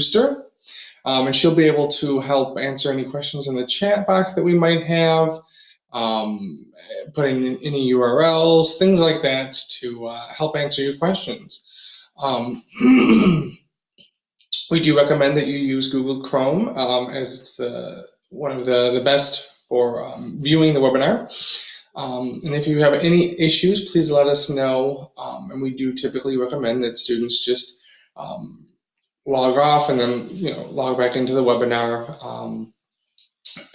Brewster. And she'll be able to help answer any questions in the chat box that we might have, put in any URLs, things like that to help answer your questions. We do recommend that you use Google Chrome as it's one of the best for viewing the webinar. And if you have any issues, please let us know. And we do typically recommend that students just log off and then log back into the webinar.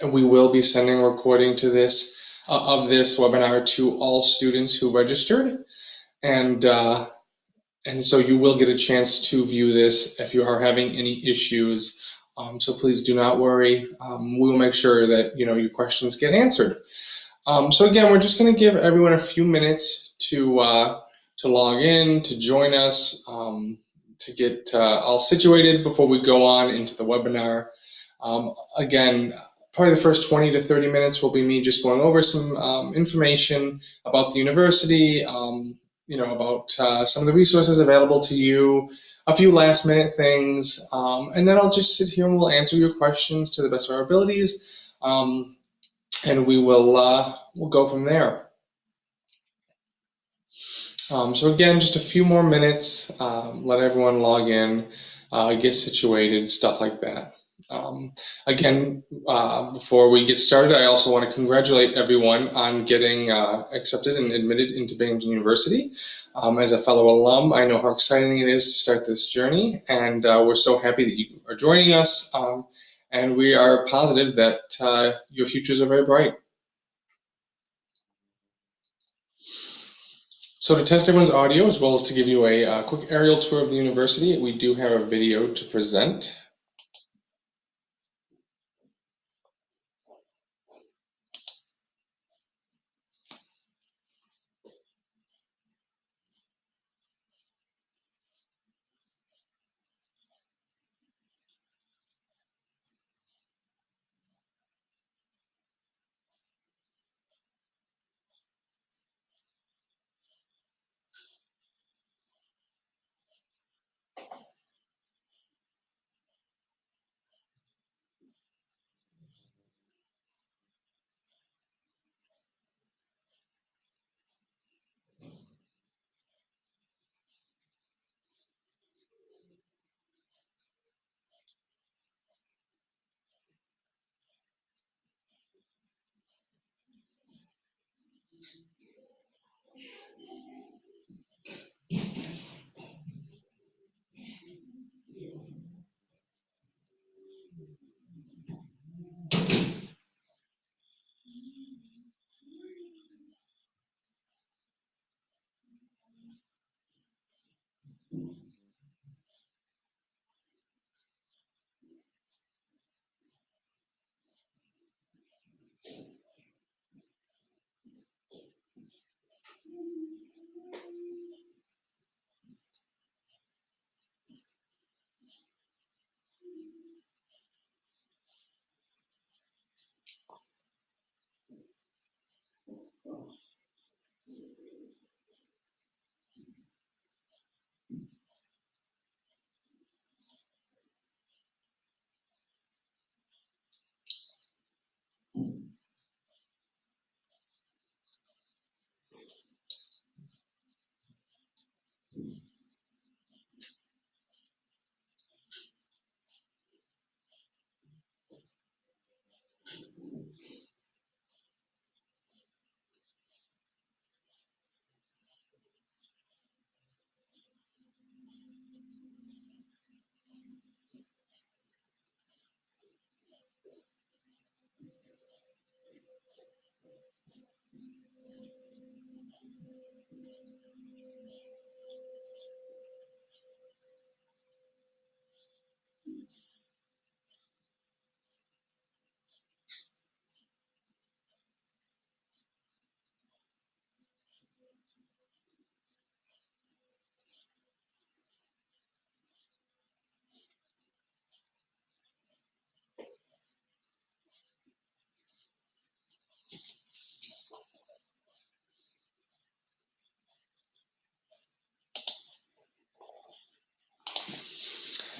And we will be sending a recording to this webinar to all students who registered, and so you will get a chance to view this if you are having any issues. So please do not worry. We will make sure that your questions get answered. So again, we're just going to give everyone a few minutes to log in, to join us, to get all situated before we go on into the webinar. Again, probably the first 20 to 30 minutes will be me just going over some information about the university, about some of the resources available to you, a few last minute things, and then I'll just sit here and we'll answer your questions to the best of our abilities, and we'll go from there. So again, just a few more minutes, let everyone log in, get situated, stuff like that. Again, before we get started, I also want to congratulate everyone on getting accepted and admitted into Binghamton University. As a fellow alum, I know how exciting it is to start this journey, and we're so happy that you are joining us, and we are positive that your futures are very bright. So to test everyone's audio, as well as to give you a quick aerial tour of the university, we do have a video to present.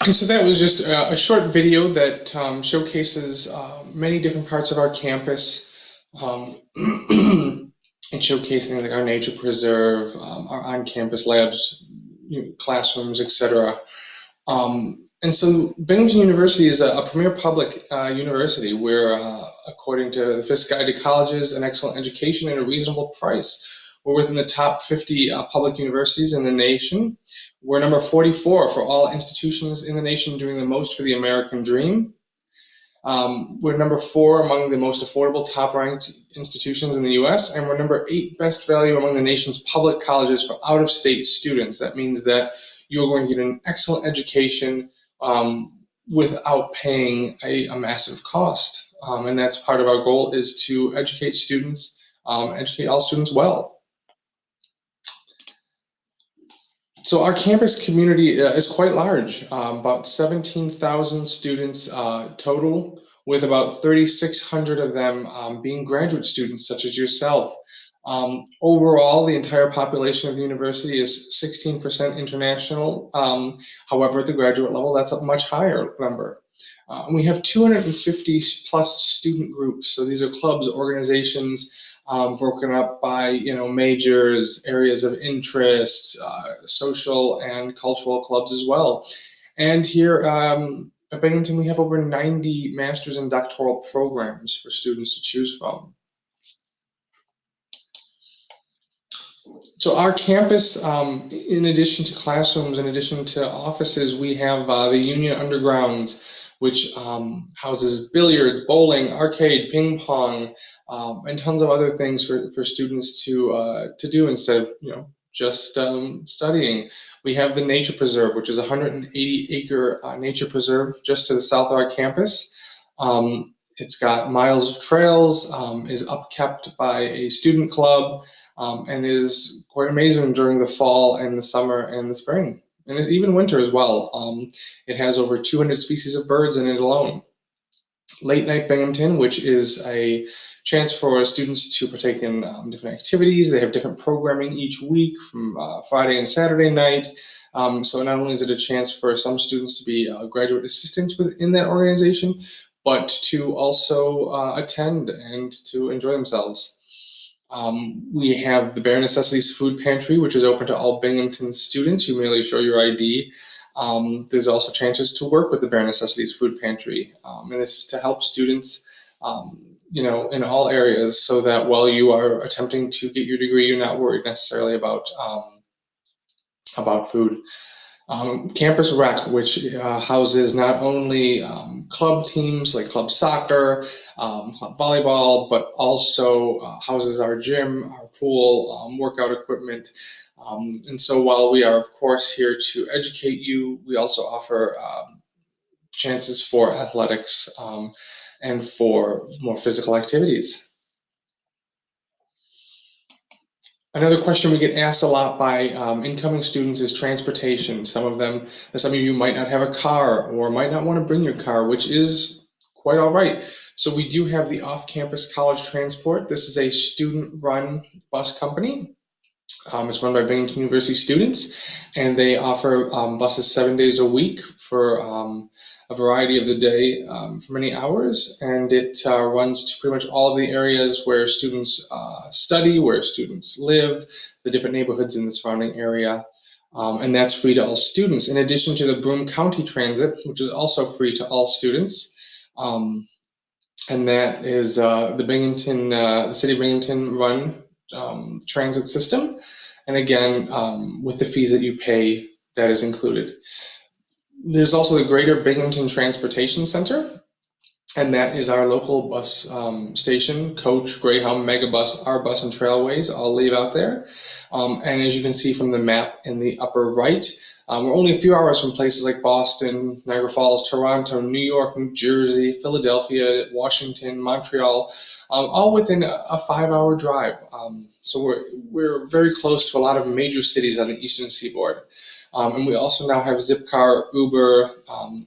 And so that was just a short video that showcases many different parts of our campus. It showcased things like our nature preserve, our on-campus labs, classrooms, etc. And so Binghamton University is a premier public university where, according to the FISC Guide to Colleges, an excellent education at a reasonable price. We're within the top 50 public universities in the nation. We're number 44 for all institutions in the nation doing the most for the American dream. We're number 4 among the most affordable top-ranked institutions in the U.S., and we're number 8 best value among the nation's public colleges for out-of-state students. That means that you're going to get an excellent education without paying a massive cost. And that's part of our goal, is to educate students, educate all students well. So our campus community is quite large, about 17,000 students total, with about 3,600 of them being graduate students, such as yourself. Overall, the entire population of the university is 16% international. However, at the graduate level, that's a much higher number. We have 250 plus student groups. So these are clubs, organizations, broken up by majors, areas of interest, social and cultural clubs as well. And here at Binghamton, we have over 90 master's and doctoral programs for students to choose from. So our campus, in addition to classrooms, in addition to offices, we have the Union Undergrounds, which houses billiards, bowling, arcade, ping pong, and tons of other things for students to do instead of just studying. We have the Nature Preserve, which is a 180-acre nature preserve just to the south of our campus. It's got miles of trails, is upkept by a student club, and is quite amazing during the fall and the summer and the spring, and even winter as well. It has over 200 species of birds in it alone. Late Night Binghamton, which is a chance for students to partake in different activities. They have different programming each week from Friday and Saturday night. So not only is it a chance for some students to be graduate assistants within that organization, but to also attend and to enjoy themselves. We have the Bare Necessities Food Pantry, which is open to all Binghamton students. You merely show your ID. There's also chances to work with the Bare Necessities Food Pantry, and this is to help students, in all areas, so that while you are attempting to get your degree, you're not worried necessarily about food. Campus Rec, which houses not only club teams like club soccer, club volleyball, but also houses our gym, our pool, workout equipment. And so while we are, of course, here to educate you, we also offer chances for athletics and for more physical activities. Another question we get asked a lot by incoming students is transportation. Some of you might not have a car or might not want to bring your car, which is quite all right. So we do have the off-campus college transport. This is a student-run bus company. It's run by Binghamton University students, and they offer buses 7 days a week for a variety of the day for many hours, and it runs to pretty much all of the areas where students study, where students live, the different neighborhoods in the surrounding area, and that's free to all students, in addition to the Broome County Transit, which is also free to all students. And that is the City of Binghamton run transit system. And again, with the fees that you pay, that is included. There's also the Greater Binghamton Transportation Center, and that is our local bus station. Coach, Greyhound, Megabus, our bus, and Trailways all leave out there. And as you can see from the map in the upper right, we're only a few hours from places like Boston, Niagara Falls, Toronto, New York, New Jersey, Philadelphia, Washington, Montreal, all within a 5-hour drive. So we're very close to a lot of major cities on the Eastern Seaboard. And we also now have Zipcar, Uber,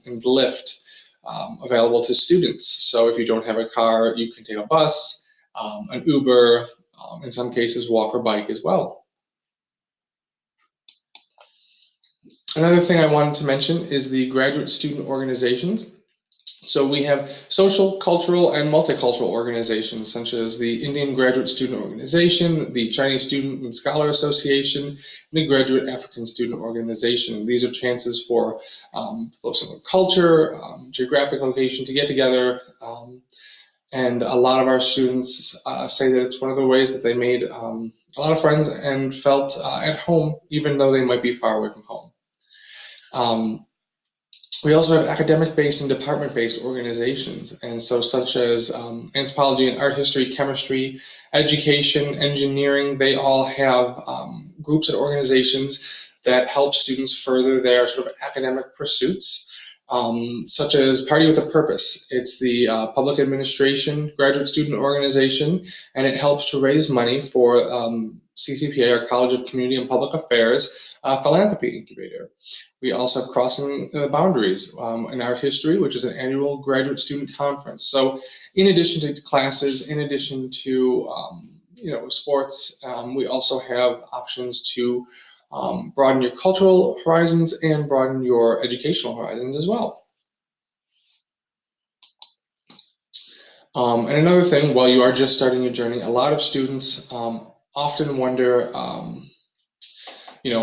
and Lyft available to students. So if you don't have a car, you can take a bus, an Uber, in some cases walk or bike as well. Another thing I wanted to mention is the graduate student organizations. So we have social, cultural, and multicultural organizations such as the Indian Graduate Student Organization, the Chinese Student and Scholar Association, and the Graduate African Student Organization. These are chances for people of similar culture, geographic location to get together. And a lot of our students say that it's one of the ways that they made a lot of friends and felt at home, even though they might be far away from home. We also have academic-based and department-based organizations, and so such as anthropology and art history, chemistry, education, engineering, they all have groups and organizations that help students further their sort of academic pursuits, such as Party with a Purpose. It's the public administration graduate student organization, and it helps to raise money for CCPA, our College of Community and Public Affairs, philanthropy incubator. We also have Crossing the Boundaries in Art History, which is an annual graduate student conference. So in addition to classes, in addition to sports, we also have options to broaden your cultural horizons and broaden your educational horizons as well. And another thing, while you are just starting your journey, a lot of students often wonder,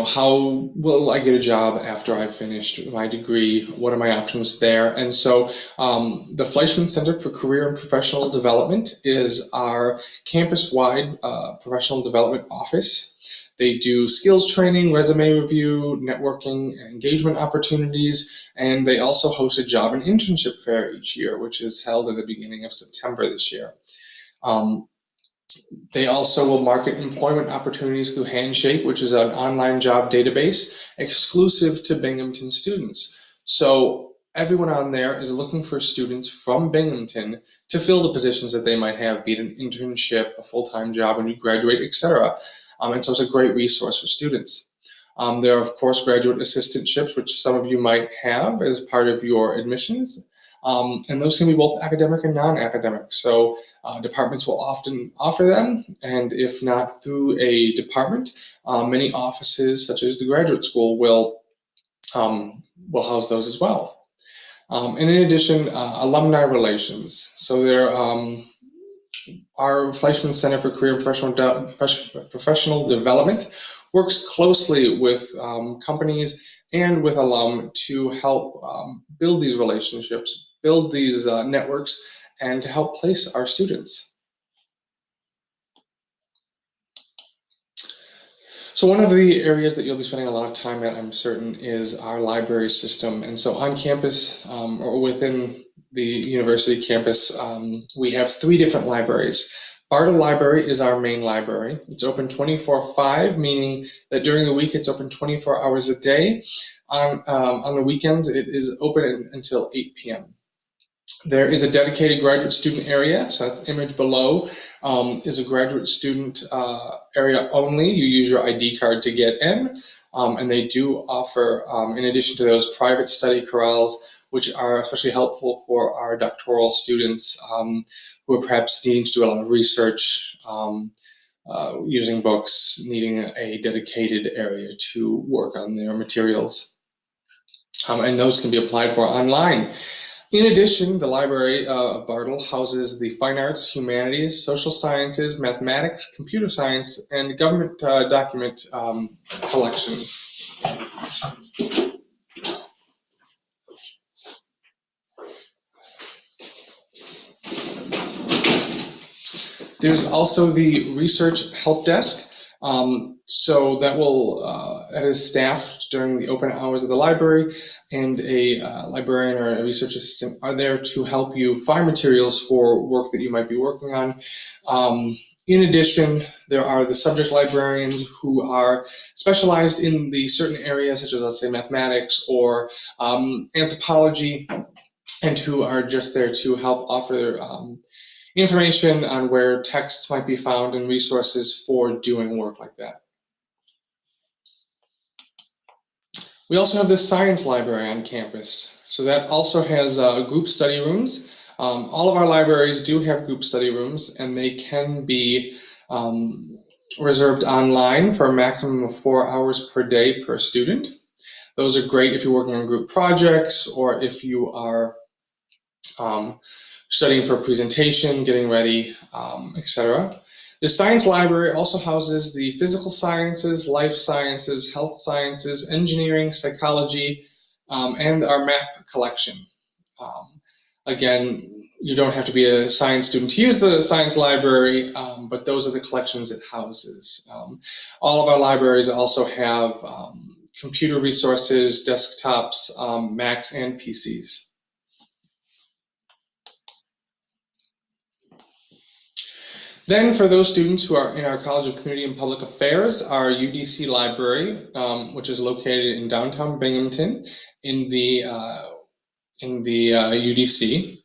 how will I get a job after I've finished my degree? What are my options there? And so the Fleischman Center for Career and Professional Development is our campus-wide professional development office. They do skills training, resume review, networking, and engagement opportunities, and they also host a job and internship fair each year, which is held at the beginning of September this year. They also will market employment opportunities through Handshake, which is an online job database exclusive to Binghamton students. So everyone on there is looking for students from Binghamton to fill the positions that they might have, be it an internship, a full-time job when you graduate, etc. And so it's a great resource for students. There are, of course, graduate assistantships, which some of you might have as part of your admissions. And those can be both academic and non-academic. So departments will often offer them, and if not through a department, many offices, such as the graduate school, will house those as well. And in addition, alumni relations. So there our Fleischman Center for Career and Professional Development works closely with companies and with alum to help build these relationships, build these networks, and to help place our students. So one of the areas that you'll be spending a lot of time at, I'm certain, is our library system. And so on campus or within the university campus, we have 3 different libraries. Bartle Library is our main library. It's open 24/5, meaning that during the week it's open 24 hours a day. On the weekends, it is open until 8 p.m. There is a dedicated graduate student area, so that's the image below is a graduate student area only. You use your ID card to get in, and they do offer, in addition to those, private study corrals, which are especially helpful for our doctoral students who are perhaps needing to do a lot of research, using books, needing a dedicated area to work on their materials. And those can be applied for online. In addition, the Library of Bartle houses the Fine Arts, Humanities, Social Sciences, Mathematics, Computer Science, and Government document collection. There's also the Research Help Desk. So that is staffed during the open hours of the library, and a librarian or a research assistant are there to help you find materials for work that you might be working on. In addition, there are the subject librarians who are specialized in the certain areas, such as, let's say, mathematics or anthropology, and who are just there to help offer information on where texts might be found and resources for doing work like that. We also have the science library on campus. So that also has group study rooms. All of our libraries do have group study rooms, and they can be reserved online for a maximum of 4 hours per day per student. Those are great if you're working on group projects or if you are studying for a presentation, getting ready, etc. The science library also houses the physical sciences, life sciences, health sciences, engineering, psychology, and our map collection. Again, you don't have to be a science student to use the science library, but those are the collections it houses. All of our libraries also have computer resources, desktops, Macs, and PCs. Then for those students who are in our College of Community and Public Affairs, our UDC library, which is located in downtown Binghamton in the UDC.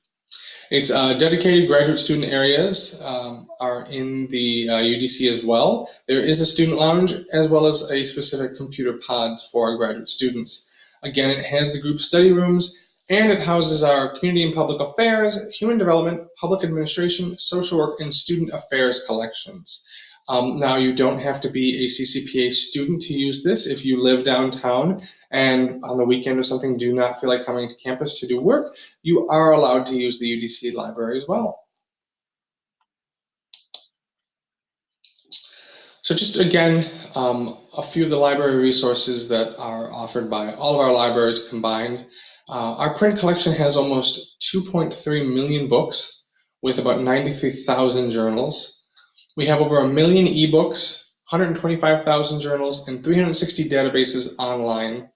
Its dedicated graduate student areas are in the UDC as well. There is a student lounge as well as a specific computer pods for our graduate students. Again, it has the group study rooms, and it houses our community and public affairs, human development, public administration, social work, and student affairs collections. Now, you don't have to be a CCPA student to use this. If you live downtown and on the weekend or something do not feel like coming to campus to do work, you are allowed to use the UDC library as well. So just again, a few of the library resources that are offered by all of our libraries combined. Our print collection has almost 2.3 million books with about 93,000 journals. We have over 1 million ebooks, 125,000 journals, and 360 databases online.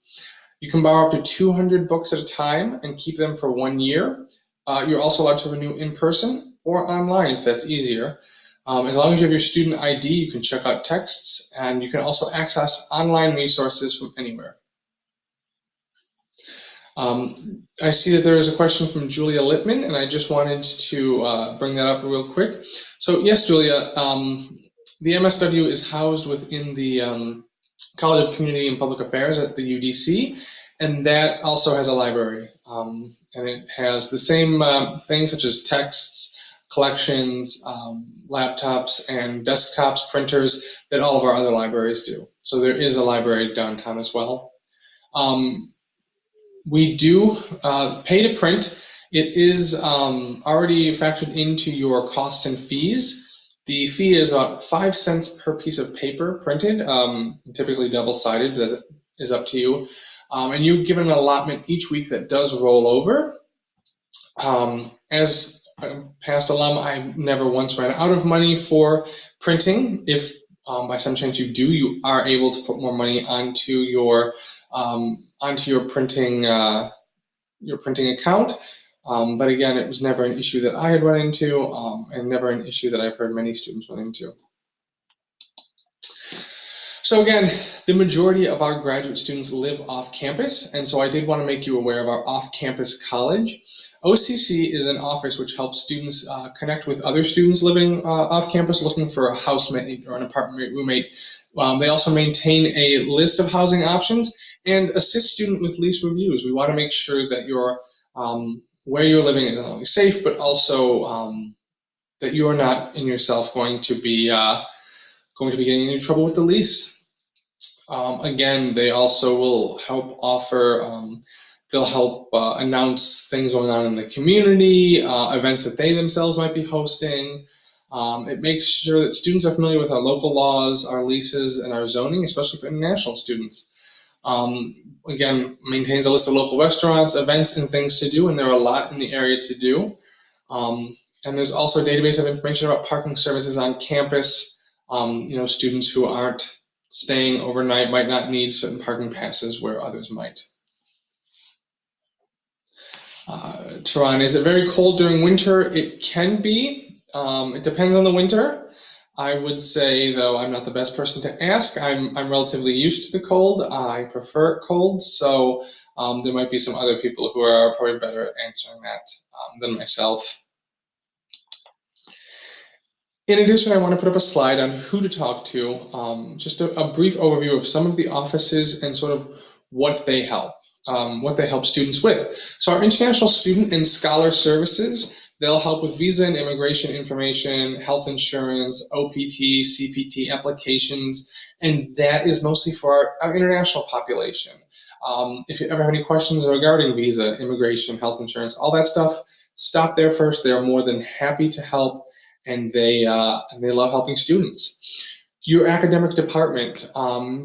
You can borrow up to 200 books at a time and keep them for 1 year. You're also allowed to renew in person or online if that's easier. As long as you have your student ID, you can check out texts, and you can also access online resources from anywhere. I see that there is a question from Julia Littman, and I just wanted to bring that up real quick. So yes, Julia, the MSW is housed within the College of Community and Public Affairs at the UDC, and that also has a library. And it has the same things such as texts, collections, laptops, and desktops, printers that all of our other libraries do. So there is a library downtown as well. We do pay to print. It is already factored into your cost and fees. The fee is about 5 cents per piece of paper printed, typically double-sided, but that is up to you. And you give an allotment each week that does roll over. As a past alum, I never once ran out of money for printing. If by some chance you do, you are able to put more money onto your printing account. But again, it was never an issue that I had run into, and never an issue that I've heard many students run into. So again, the majority of our graduate students live off campus, and so I did want to make you aware of our off-campus college. OCC is an office which helps students connect with other students living off campus looking for a housemate or an apartment roommate. They also maintain a list of housing options and assist students with lease reviews. We want to make sure that your where you're living is not only safe, but also that you are not in yourself going to be getting into trouble with the lease. Again, they also will help offer, they'll help announce things going on in the community, events that they themselves might be hosting. It makes sure that students are familiar with our local laws, our leases, and our zoning, especially for international students. Again, maintains a list of local restaurants, events, and things to do, and there are a lot in the area to do. And there's also a database of information about parking services on campus. Students who aren't staying overnight might not need certain parking passes where others might. Tehran, is it very cold during winter? It can be. It depends on the winter. I would say, though, I'm not the best person to ask. I'm relatively used to the cold. I prefer it cold, so there might be some other people who are probably better at answering that than myself. In addition, I want to put up a slide on who to talk to, just a brief overview of some of the offices and sort of what they help students with. So our International Student and Scholar Services, they'll help with visa and immigration information, health insurance, OPT, CPT applications, and that is mostly for our international population. If you ever have any questions regarding visa, immigration, health insurance, all that stuff, stop there first. They are more than happy to help, and they love helping students. Your academic department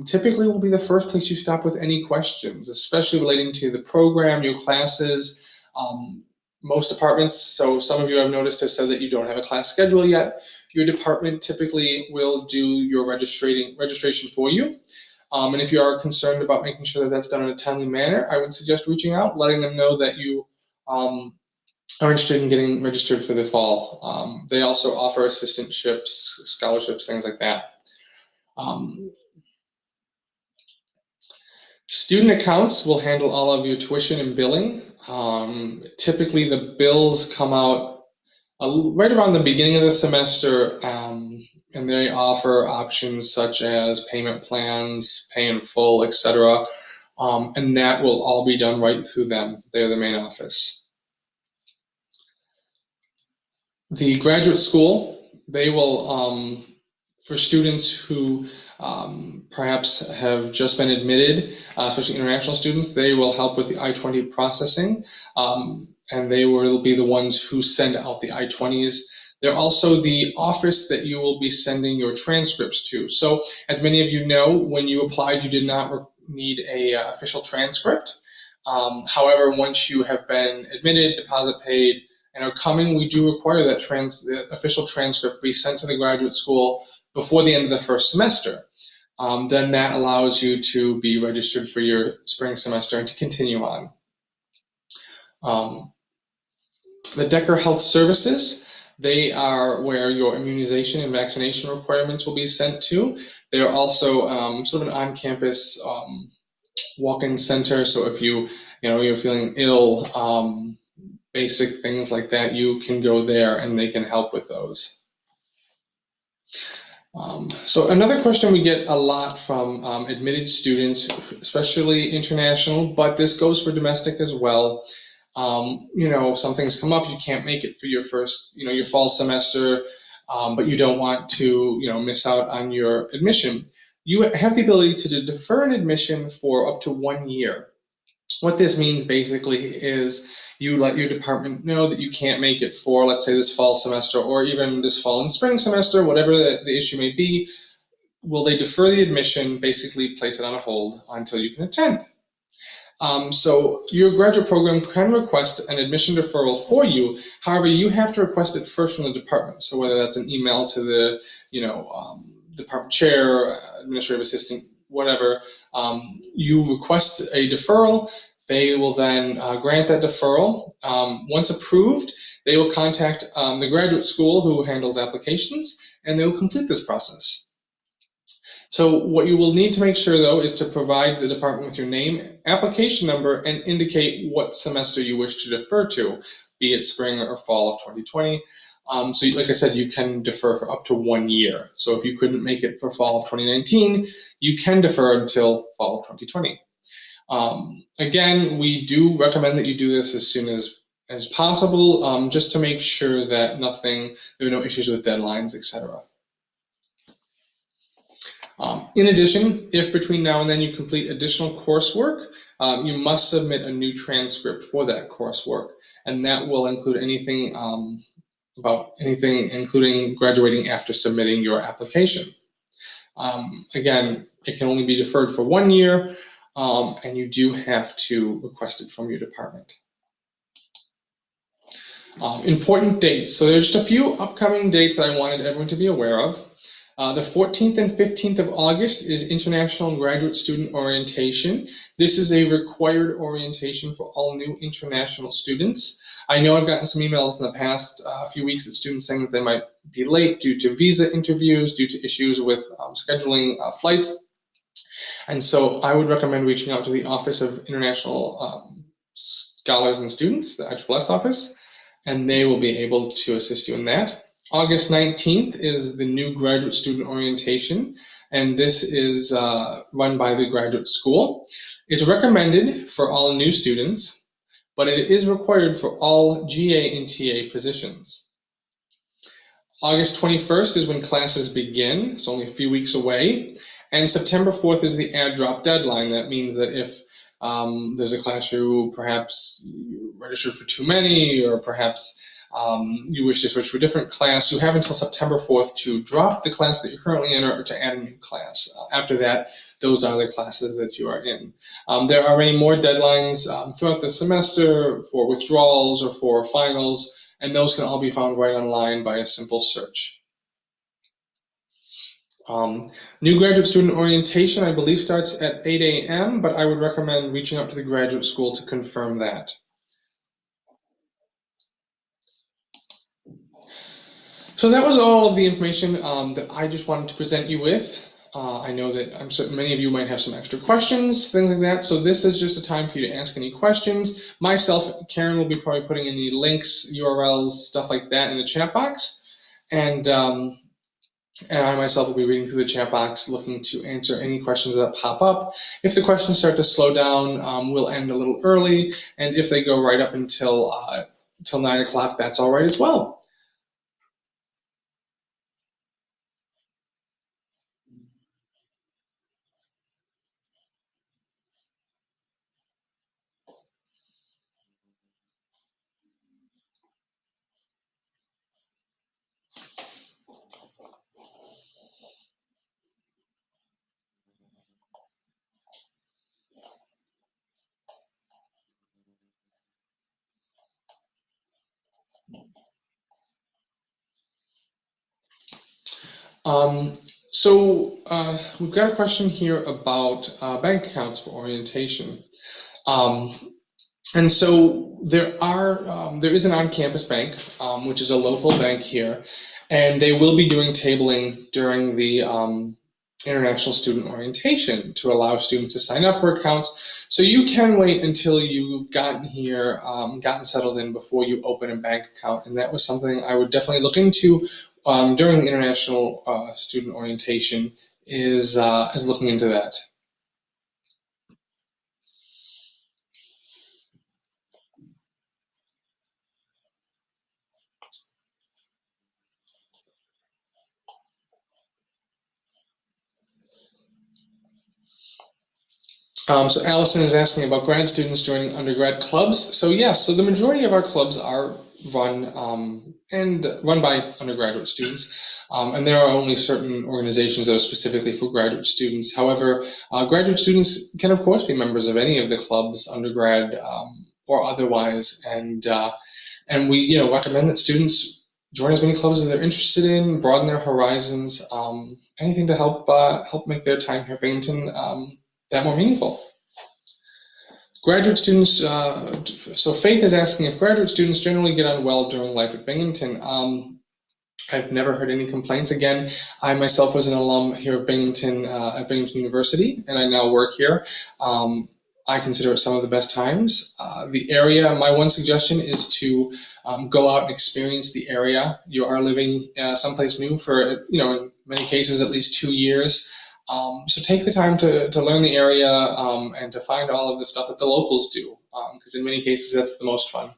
typically will be the first place you stop with any questions, especially relating to the program, your classes. Most departments, so some of you I've noticed have said that you don't have a class schedule yet. Your department typically will do your registration for you. And if you are concerned about making sure that that's done in a timely manner, I would suggest reaching out, letting them know that you are interested in getting registered for the fall. They also offer assistantships, scholarships, things like that. Student accounts will handle all of your tuition and billing. Typically, the bills come out right around the beginning of the semester, and they offer options such as payment plans, pay in full, etc. And that will all be done right through them. They're the main office. The graduate school, they will, for students who perhaps have just been admitted, especially international students, they will help with the I-20 processing, and they will be the ones who send out the I-20s. They're also the office that you will be sending your transcripts to. So, as many of you know, when you applied, you did not need a official transcript. However, once you have been admitted, deposit paid, and are coming, we do require that the official transcript be sent to the graduate school before the end of the first semester. Then that allows you to be registered for your spring semester and to continue on. The Decker Health Services, they are where your immunization and vaccination requirements will be sent to. They are also sort of an on-campus walk-in center. So if you're feeling ill, basic things like that, you can go there and they can help with those. So another question we get a lot from admitted students, especially international, but this goes for domestic as well. Some things come up, you can't make it for your first, your fall semester, but you don't want to, miss out on your admission. You have the ability to defer an admission for up to 1 year. What this means basically is you let your department know that you can't make it for, let's say, this fall semester or even this fall and spring semester, whatever the issue may be. Will they defer the admission, basically place it on a hold until you can attend? So your graduate program can request an admission deferral for you. However, you have to request it first from the department. So whether that's an email to the, department chair, administrative assistant, whatever, you request a deferral. They will then grant that deferral. Once approved, they will contact the graduate school who handles applications, and they will complete this process. So what you will need to make sure, though, is to provide the department with your name, application number, and indicate what semester you wish to defer to, be it spring or fall of 2020. So like I said, you can defer for up to 1 year. So if you couldn't make it for fall of 2019, you can defer until fall of 2020. Again, we do recommend that you do this as soon as possible, just to make sure that there are no issues with deadlines, etc. In addition, if between now and then you complete additional coursework, you must submit a new transcript for that coursework, and that will include anything including graduating after submitting your application. Again, it can only be deferred for 1 year, and you do have to request it from your department. Important dates. So there's just a few upcoming dates that I wanted everyone to be aware of. The 14th and 15th of August is International Graduate Student Orientation. This is a required orientation for all new international students. I know I've gotten some emails in the past few weeks of students saying that they might be late due to visa interviews, due to issues with scheduling flights. And so I would recommend reaching out to the Office of International Scholars and Students, the ISSS office, and they will be able to assist you in that. August 19th is the new graduate student orientation, and this is run by the graduate school. It's recommended for all new students, but it is required for all GA and TA positions. August 21st is when classes begin. It's only a few weeks away. And September 4th is the add drop deadline. That means that if there's a class you perhaps registered for too many, or perhaps you wish to switch to a different class, you have until September 4th to drop the class that you're currently in or to add a new class. After that, those are the classes that you are in. There are many more deadlines throughout the semester for withdrawals or for finals, and those can all be found right online by a simple search. New graduate student orientation, I believe, starts at 8 a.m., but I would recommend reaching out to the graduate school to confirm that. So that was all of the information that I just wanted to present you with. I know that I'm certain many of you might have some extra questions, things like that. So this is just a time for you to ask any questions. Myself, Karen, will be probably putting any links, URLs, stuff like that in the chat box. And I myself will be reading through the chat box, looking to answer any questions that pop up. If the questions start to slow down, we'll end a little early. And if they go right up until 9 o'clock, that's all right as well. We've got a question here about bank accounts for orientation. And so there is an on-campus bank, which is a local bank here, and they will be doing tabling during the International Student Orientation to allow students to sign up for accounts. So you can wait until you've gotten here, gotten settled in before you open a bank account, and that was something I would definitely look into during the International Student Orientation, is looking into that. So Allison is asking about grad students joining undergrad clubs. So yes, so the majority of our clubs are run by undergraduate students, and there are only certain organizations that are specifically for graduate students. However, graduate students can of course be members of any of the clubs, undergrad or otherwise, and we recommend that students join as many clubs as they're interested in, broaden their horizons, anything to help make their time here at Binghamton that more meaningful. Graduate students, so Faith is asking if graduate students generally get on well during life at Binghamton. I've never heard any complaints. Again, I myself was an alum here of Binghamton at Binghamton University, and I now work here. I consider it some of the best times. The area, my one suggestion is to go out and experience the area. You are living someplace new for, in many cases, at least 2 years. So take the time to learn the area and to find all of the stuff that the locals do, because in many cases that's the most fun.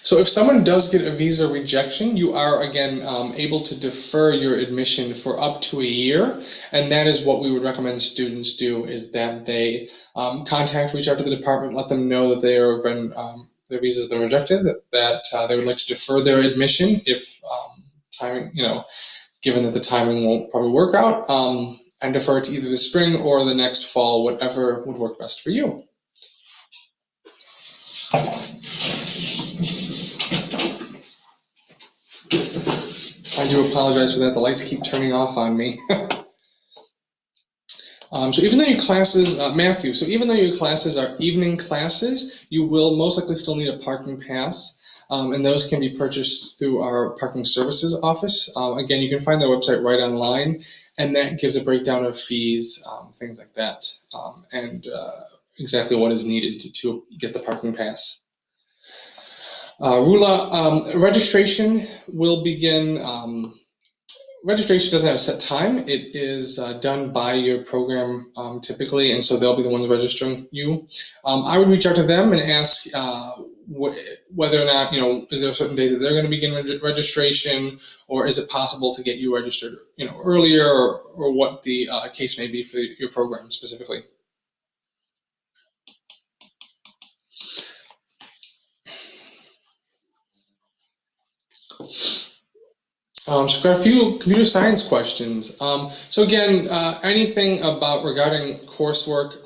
So if someone does get a visa rejection, you are, again, able to defer your admission for up to a year. And that is what we would recommend students do, is that they reach out to the department, let them know that their visa has been rejected, that they would like to defer their admission if timing, given that the timing won't probably work out, and defer it to either the spring or the next fall, whatever would work best for you. I do apologize for that. The lights keep turning off on me. So even though your classes, Matthew, so even though your classes are evening classes, you will most likely still need a parking pass, and those can be purchased through our parking services office. Again, you can find their website right online, and that gives a breakdown of fees, things like that, and exactly what is needed to get the parking pass. Rula, registration will begin. Registration doesn't have a set time. It is done by your program typically, and so they'll be the ones registering you. I would reach out to them and ask whether or not, is there a certain date that they're going to begin registration, or is it possible to get you registered, earlier, or what the case may be for your program specifically. So I've got a few computer science questions. So again, anything regarding coursework,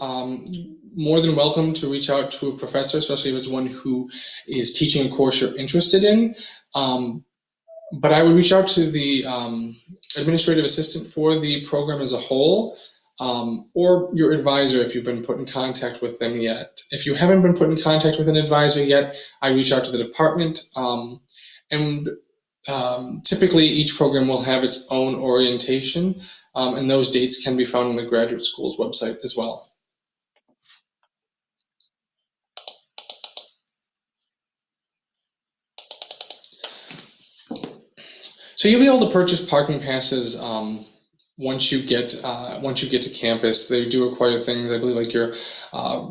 more than welcome to reach out to a professor, especially if it's one who is teaching a course you're interested in. But I would reach out to the administrative assistant for the program as a whole, or your advisor if you've been put in contact with them yet. If you haven't been put in contact with an advisor yet, I reach out to the department. And typically, each program will have its own orientation, and those dates can be found on the graduate school's website as well. So you'll be able to purchase parking passes once you get to campus. They do require things, I believe, like your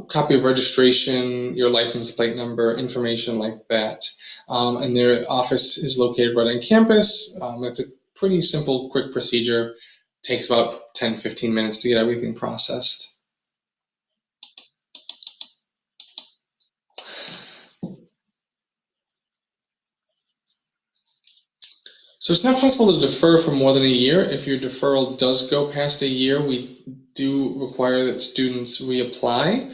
copy of registration, your license plate number, information like that. And their office is located right on campus. It's a pretty simple, quick procedure. Takes about 10-15 minutes to get everything processed. So it's not possible to defer for more than a year. If your deferral does go past a year, we do require that students reapply.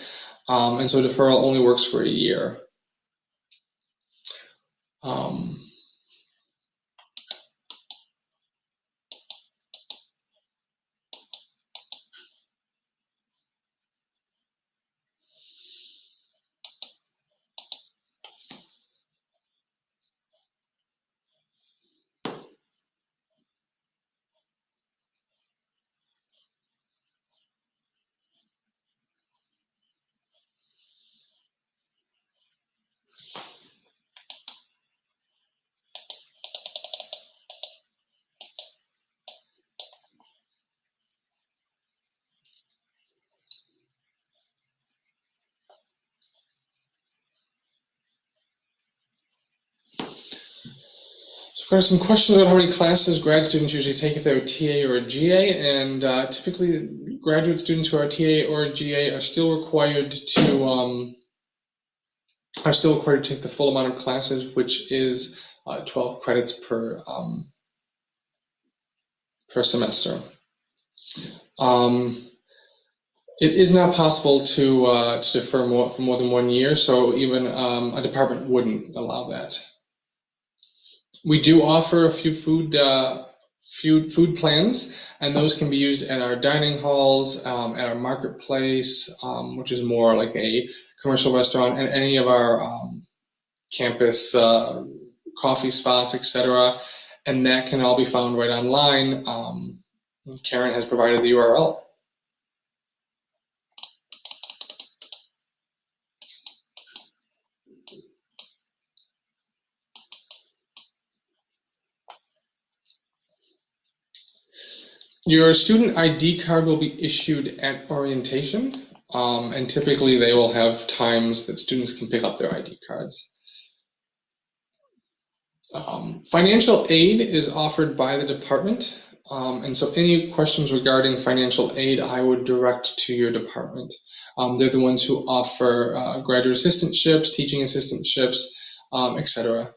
And so deferral only works for a year. So I've got some questions about how many classes grad students usually take if they're a TA or a GA, and typically graduate students who are TA or a GA are still required to take the full amount of classes, which is 12 credits per semester. It is not possible to defer for more than 1 year, so even a department wouldn't allow that. We do offer a few food plans, and those can be used at our dining halls, at our marketplace, which is more like a commercial restaurant, and any of our campus coffee spots, etc. And that can all be found right online. Karen has provided the URL. Your student ID card will be issued at orientation, and typically they will have times that students can pick up their ID cards. Financial aid is offered by the department, and so any questions regarding financial aid I would direct to your department. They're the ones who offer graduate assistantships, teaching assistantships, etc.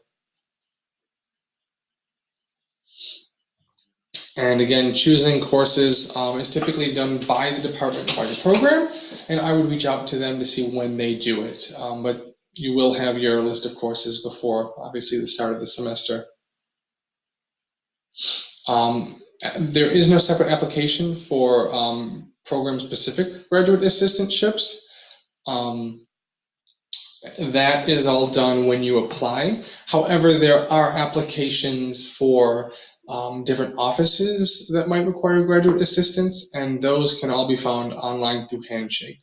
And again, choosing courses is typically done by the department by the program, and I would reach out to them to see when they do it. But you will have your list of courses before, obviously, the start of the semester. There is no separate application for program-specific graduate assistantships. That is all done when you apply. However, there are applications for different offices that might require graduate assistance, and those can all be found online through Handshake.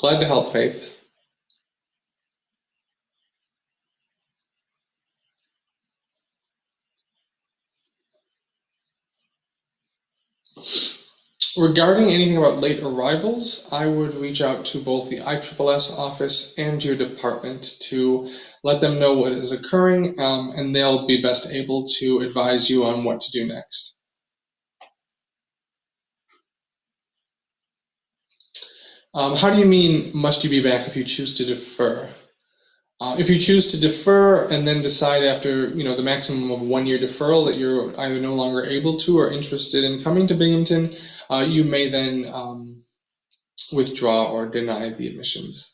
Glad to help, Faith. Regarding anything about late arrivals, I would reach out to both the ISSS office and your department to let them know what is occurring, and they'll be best able to advise you on what to do next. How do you mean, must you be back if you choose to defer? If you choose to defer and then decide after the maximum of 1 year deferral that you're either no longer able to or interested in coming to Binghamton, you may then withdraw or deny the admissions.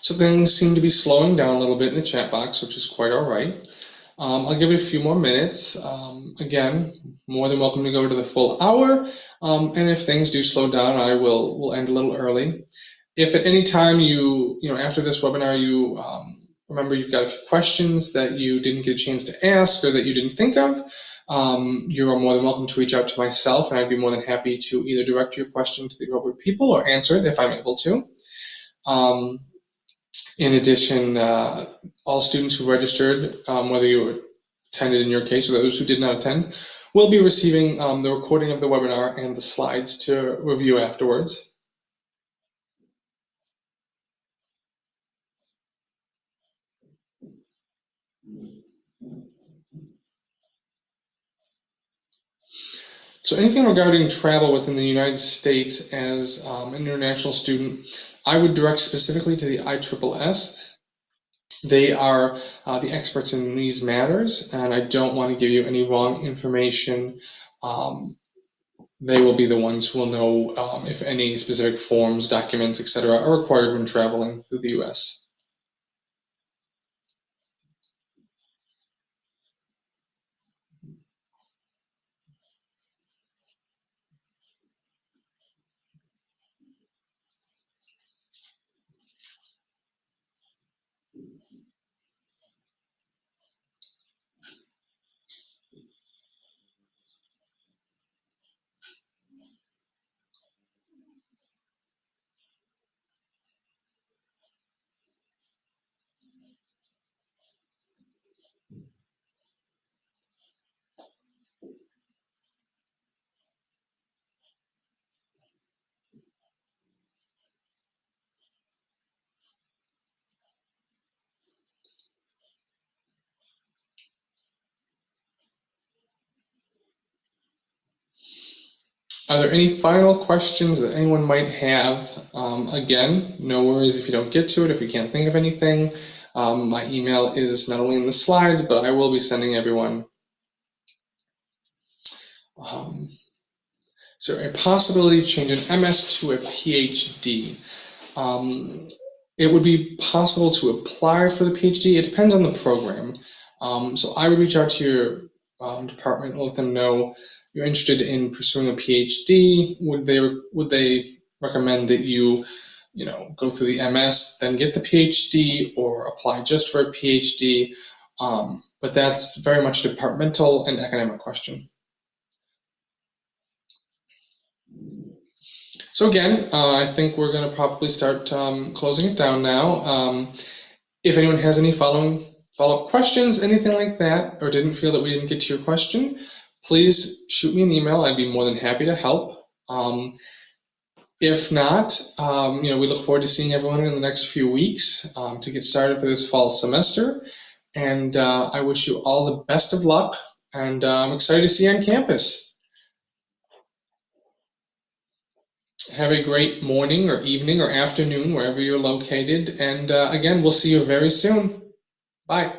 So things seem to be slowing down a little bit in the chat box, which is quite all right. I'll give it a few more minutes. Again, more than welcome to go to the full hour. And if things do slow down, we'll end a little early. If at any time after this webinar, you remember you've got a few questions that you didn't get a chance to ask or that you didn't think of, you are more than welcome to reach out to myself, and I'd be more than happy to either direct your question to the appropriate people or answer it if I'm able to. In addition, all students who registered, whether you attended in your case or those who did not attend, will be receiving the recording of the webinar and the slides to review afterwards. So anything regarding travel within the United States as an international student, I would direct specifically to the ISSS. They are the experts in these matters, and I don't want to give you any wrong information. They will be the ones who will know if any specific forms, documents, etc. are required when traveling through the U.S. Are there any final questions that anyone might have? Again, no worries if you don't get to it, if you can't think of anything. My email is not only in the slides, but I will be sending everyone. So a possibility to change an MS to a PhD. It would be possible to apply for the PhD. It depends on the program. So I would reach out to your department and let them know you're interested in pursuing a PhD. Would they recommend that you go through the MS, then get the PhD, or apply just for a PhD? But that's very much a departmental and academic question. So again, I think we're going to probably start closing it down now. If anyone has any follow-up questions, anything like that, or didn't feel that we didn't get to your question, please shoot me an email. I'd be more than happy to help. If not, we look forward to seeing everyone in the next few weeks to get started for this fall semester. And I wish you all the best of luck, and I'm excited to see you on campus. Have a great morning or evening or afternoon, wherever you're located. And again, we'll see you very soon. Bye.